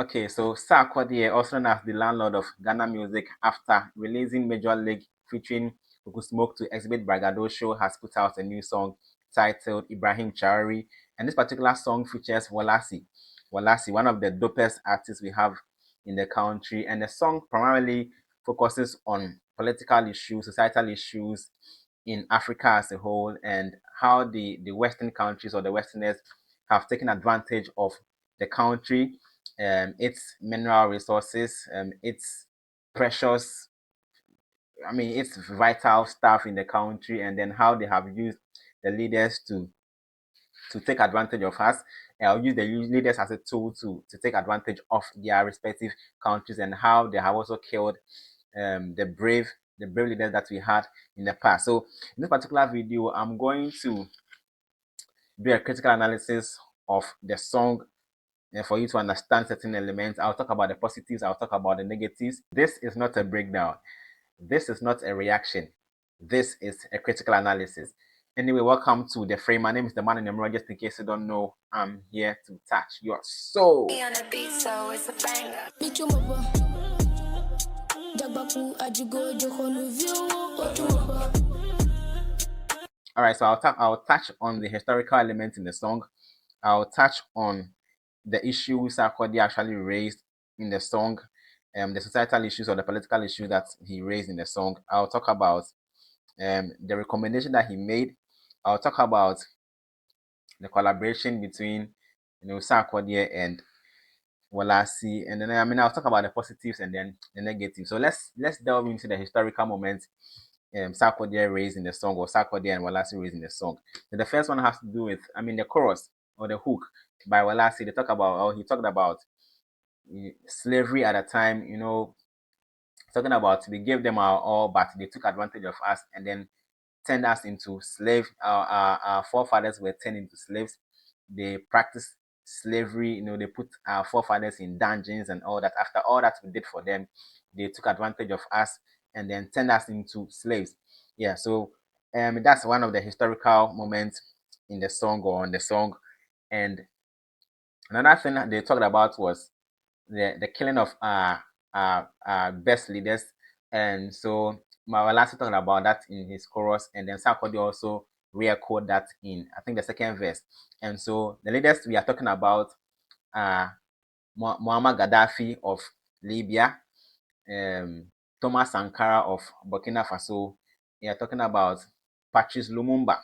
Okay, so Sarkodie, also known as the landlord of Ghana music, after releasing Major League featuring Kuku Smoke to exhibit Bragado has put out a new song titled Ibrahim Traore, and this particular song features Worlasi. Worlasi, one of the dopest artists we have in the country, and the song primarily focuses on political issues, societal issues in Africa as a whole, and how the Western countries or the Westerners have taken advantage of the country, its mineral resources, its precious, its vital stuff in the country, and then how they have used the leaders to take advantage of us. Use the leaders as a tool to take advantage of their respective countries, and how they have also killed the brave leaders that we had in the past. So in this particular video, I'm going to do a critical analysis of the song for you to understand certain elements. I'll talk about the positives, I'll talk about the negatives. This is not a breakdown. This is not a reaction. This is a critical analysis. Anyway, welcome to the frame. My name is the man in the mirror. Just in case you don't know, I'm here to touch your soul. All right, so I'll touch on the historical elements in the song. I'll touch on the issues Sarkodie actually raised in the song, the societal issues or the political issues that he raised in the song. I'll talk about the recommendation that he made. I'll talk about the collaboration between Sarkodie and Worlasi, and then I'll talk about the positives and then the negatives. So let's delve into the historical moments Sarkodie raised in the song, or Sarkodie and Worlasi raised in the song. So the first one has to do with, the chorus or the hook by Worlasi. He talked about slavery at the time, talking about we gave them our all, but they took advantage of us and then turned us into slaves. Our forefathers were turned into slaves. They practiced slavery, they put our forefathers in dungeons and all that. After all that we did for them, they took advantage of us and then turned us into slaves. Yeah, so that's one of the historical moments in the song or on the song. And another thing that they talked about was the killing of our best leaders. And so Mawalasi talked about that in his chorus, and then Sarkodie also re-echoed that in, I think, the second verse. And so the leaders we are talking about are Muammar Gaddafi of Libya, Thomas Sankara of Burkina Faso. We are talking about Patrice Lumumba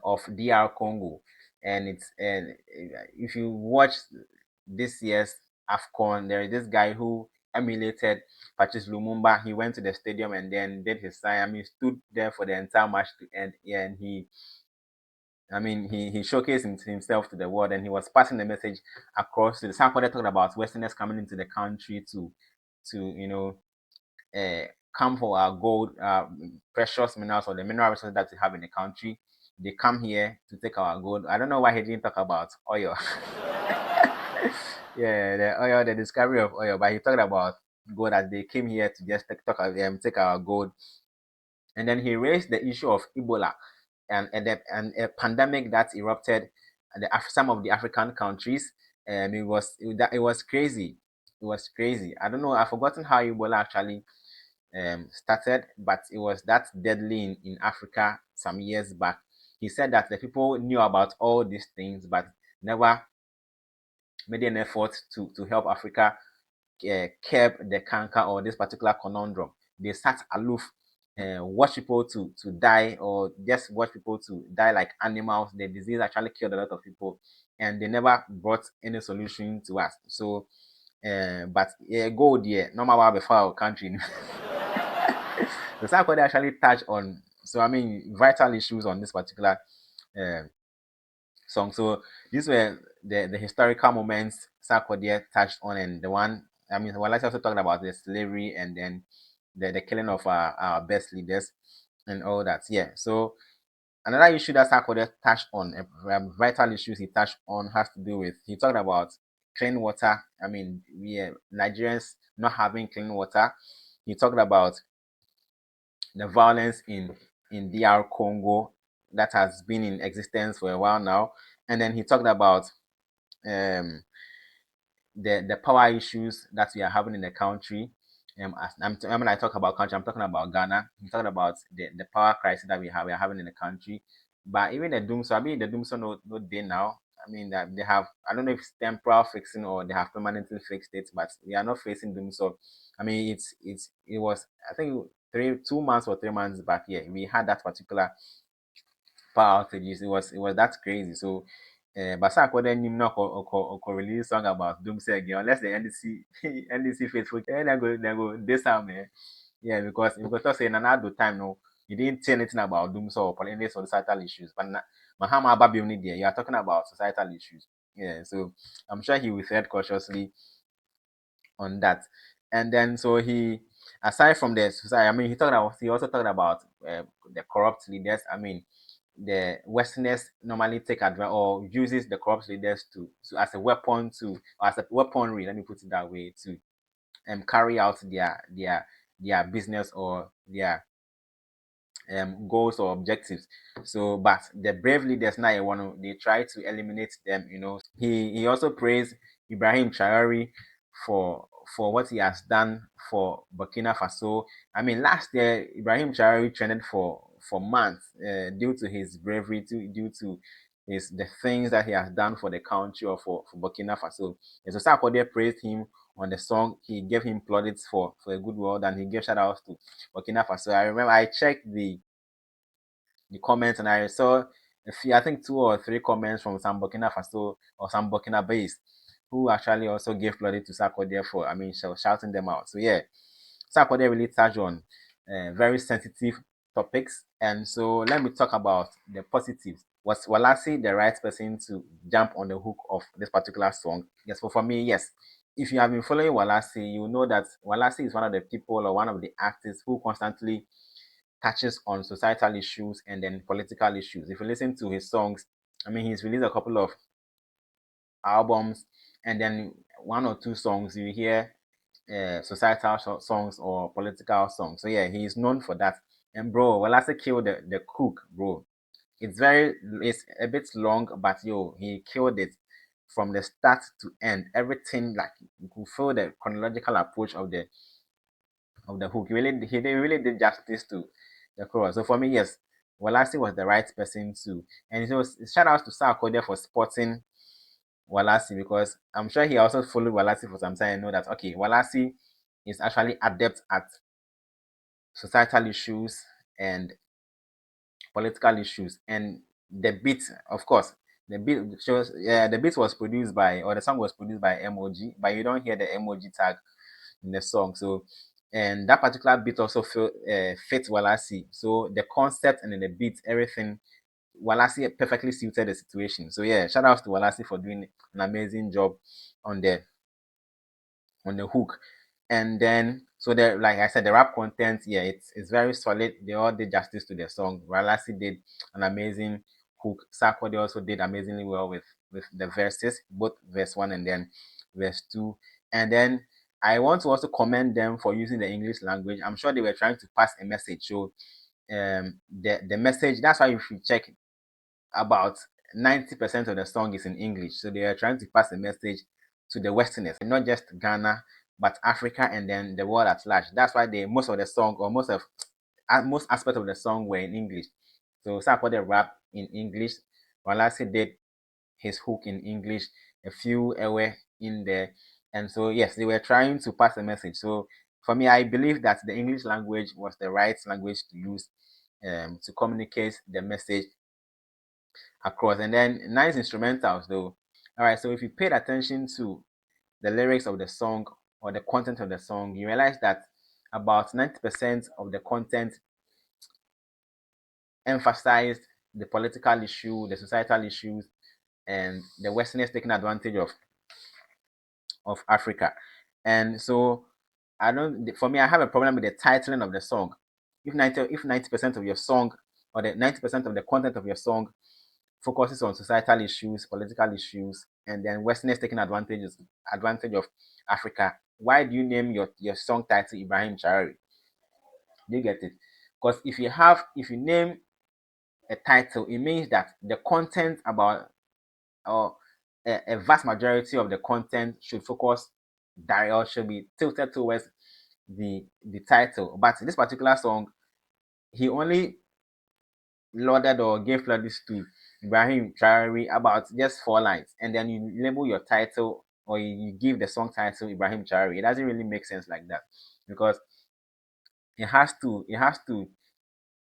of DR Congo. And if you watch this year's AFCON, there is this guy who emulated Patrice Lumumba. He went to the stadium and then did his sign. He stood there for the entire match to end. Yeah, and he showcased himself to the world, and he was passing the message across to the Sarkodie, talking about Westerners coming into the country to come for our gold, precious minerals, or the mineral resources that we have in the country. They come here to take our gold. I don't know why he didn't talk about oil. Yeah, the oil, the discovery of oil, but he talked about gold, as they came here to just take our gold. And then he raised the issue of Ebola and a pandemic that erupted in some of the African countries. It was crazy. It was crazy. I don't know. I've forgotten how Ebola actually started, but it was that deadly in Africa some years back. He said that the people knew about all these things, but never made an effort to help Africa curb the canker or this particular conundrum. They sat aloof, watch people to die, or just watch people to die like animals. The disease actually killed a lot of people, and they never brought any solution to us. So, but gold, normal before our country. The Sarkodie actually touched on, vital issues on this particular uh, song. So these were the historical moments Sarkodie touched on, and the one, well, let's also talk about the slavery and then the killing of our best leaders and all that. Yeah. So another issue that Sarkodie touched on, vital issues he touched on, has to do with, he talked about clean water. Nigerians not having clean water. He talked about the violence in DR Congo that has been in existence for a while now. And then he talked about the power issues that we are having in the country. When I talk about country, I'm talking about Ghana. I'm talking about the power crisis that we are having in the country. But even the doom, so I mean the doom, so no day now. I mean that they have, I don't know if it's temporal fixing or they have permanently fixed it, but we are not facing doom. So I mean it was, I think 2 months or 3 months back. Yeah, we had that particular power outages. It was that crazy. So but Sarkodie nim no release song about doomsday again unless the NDC NDC faithful then they go this time, eh. Yeah, because I say in another time no, you didn't say anything about doomsday or any societal issues. But Mahama Ababi only there, you are talking about societal issues. Yeah, so I'm sure he will tread cautiously on that. And then so he, aside from the society, I mean, he also talked about the corrupt leaders. I mean, the Westerners normally take advantage or uses the corrupt leaders to as a weapon or as a weaponry. Let me put it that way, to carry out their business or their goals or objectives. So, but the brave leaders now, they try to eliminate them. He also praised Ibrahim Traore for for what he has done for Burkina Faso. I mean, last year Ibrahim Traore trended for months due to his bravery, due to the things that he has done for the country or for Burkina Faso. And so Sarkodie praised him on the song. He gave him plaudits for a good word, and he gave shout outs to Burkina Faso. I remember I checked the comments and I saw a few, I think 2 or 3 comments from some Burkina Faso or some Burkina base who actually also gave credit to Sarkodie for, I mean, shouting them out. So yeah, Sarkodie really touched on very sensitive topics. And so let me talk about the positives. Was Worlasi the right person to jump on the hook of this particular song? Yes, for me, yes. If you have been following Worlasi, you know that Worlasi is one of the people or one of the artists who constantly touches on societal issues and then political issues. If you listen to his songs, I mean, he's released a couple of albums, and then 1 or 2 songs you hear societal songs or political songs. So yeah, he's known for that. And bro, well, I say kill the cook, bro. It's a bit long, but yo, he killed it from the start to end. Everything, like, you could feel the chronological approach of the hook. He really did justice to the chorus. So for me, yes, Worlasi was the right person to. And so shout out to Sarkodie for spotting Worlasi, because I'm sure he also followed Worlasi for some time and know that okay, Worlasi is actually adept at societal issues and political issues. And the beat, of course, the beat was produced by, or the song was produced by MOG, but you don't hear the MOG tag in the song. So, and that particular beat also fits Worlasi. So the concept and then the beat, everything, Worlasi perfectly suited the situation. So yeah, shout out to Worlasi for doing an amazing job on the hook. And then, so the, like I said, the rap content, yeah, it's very solid. They all did justice to the song. Worlasi did an amazing hook. Sarkodie also did amazingly well with the verses, both verse 1 and then verse 2. And then I want to also commend them for using the English language. I'm sure they were trying to pass a message. So the message, that's why if you check, about 90% of the song is in English. So they are trying to pass a message to the Westerners, not just Ghana, but Africa and then the world at large. That's why most of the song, or most aspects of the song, were in English. So Sarkodie rap in English. Worlasi did his hook in English. A few were in there, and so yes, they were trying to pass a message. So for me, I believe that the English language was the right language to use to communicate the message across. And then nice instrumentals though. All right, so if you paid attention to the lyrics of the song or the content of the song, you realize that about 90% of the content emphasized the political issue, the societal issues, and the Westerners taking advantage of Africa. And so I don't for me, I have a problem with the titling of the song. If 90% of your song, or the 90% of the content of your song, focuses on societal issues, political issues, and then Westerners taking advantage of Africa, why do you name your song title Ibrahim Traore? Do you get it? Because if you name a title, it means that the content about, or a vast majority of the content should focus or should be tilted towards the title. But this particular song, he only lauded or gave plaudits to Ibrahim Traore about just 4 lines, and then you label your title or you give the song title Ibrahim Traore. It doesn't really make sense like that, because it has to,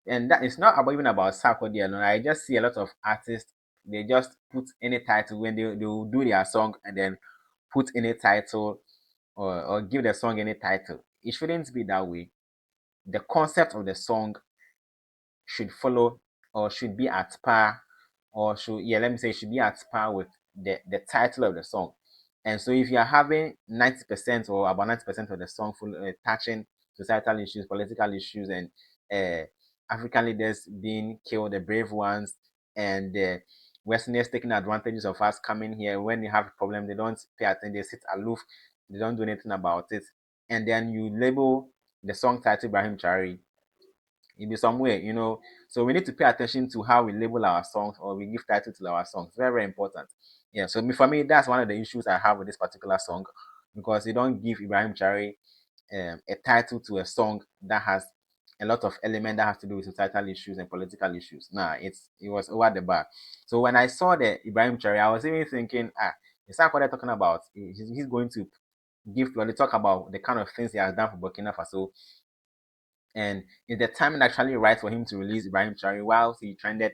and that it's not about even about Sarkodie alone. I just see a lot of artists, they just put any title when they will do their song, and then put any title, or give the song any title. It shouldn't be that way. The concept of the song should follow, or should be at par, or should, yeah, let me say, should be at par with the title of the song. And so if you're having 90% or about 90% of the song full, touching societal issues, political issues, and uh, African leaders being killed, the brave ones, and Westerners taking advantages of us coming here, when they have a problem, they don't pay attention, they sit aloof, they don't do anything about it. And then you label the song title Ibrahim Traore, in be somewhere, So we need to pay attention to how we label our songs, or we give title to our songs. Very, very important. Yeah. So for me, that's one of the issues I have with this particular song, because you don't give Ibrahim Traore a title to a song that has a lot of element that has to do with societal issues and political issues. Nah, it was over the bar. So when I saw the Ibrahim Traore, I was even thinking, is that what they're talking about? He's going to talk about the kind of things he has done for Burkina Faso, and is the timing actually right for him to release Ibrahim Traore while he trended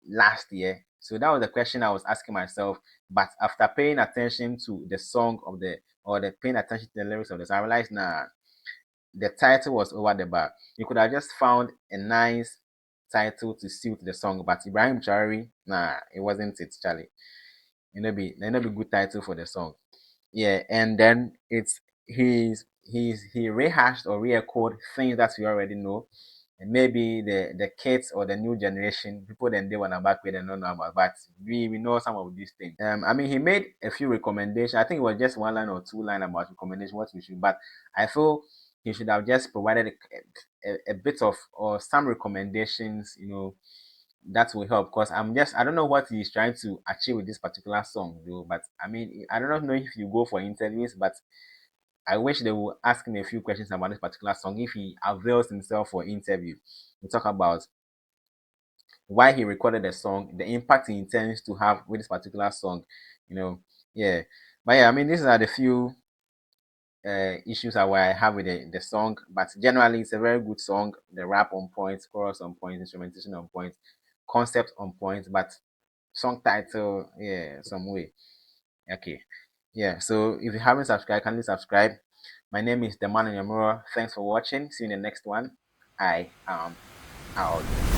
last year? So that was the question I was asking myself. But after paying attention to the song of the, or the paying attention to the lyrics of this, I realized, nah, the title was over the bar. You could have just found a nice title to suit the song, but Ibrahim Traore, nah, it wasn't it, Charlie. It not be good title for the song. Yeah, and then he rehashed or re-echoed things that we already know, and maybe the kids or the new generation, people, then they wanna back with and don't know about, but we know some of these things. I mean, he made a few recommendations. I think it was just 1 line or 2 line about recommendation what we should, but I feel he should have just provided a bit of, or some recommendations, that will help, because I don't know what he's trying to achieve with this particular song though. But I mean, I don't know if you go for interviews, but I wish they will ask him a few questions about this particular song if he avails himself for interview. We talk about why he recorded the song, the impact he intends to have with this particular song, you know. Yeah. But yeah, I mean, these are the few issues that I have with the song. But generally, it's a very good song. The rap on point, chorus on point, instrumentation on point, concept on point, but song title, yeah, some way. Okay. Yeah. So if you haven't subscribed, kindly subscribe. My name is the man in your mirror. Thanks for watching. See you in the next one. I am out.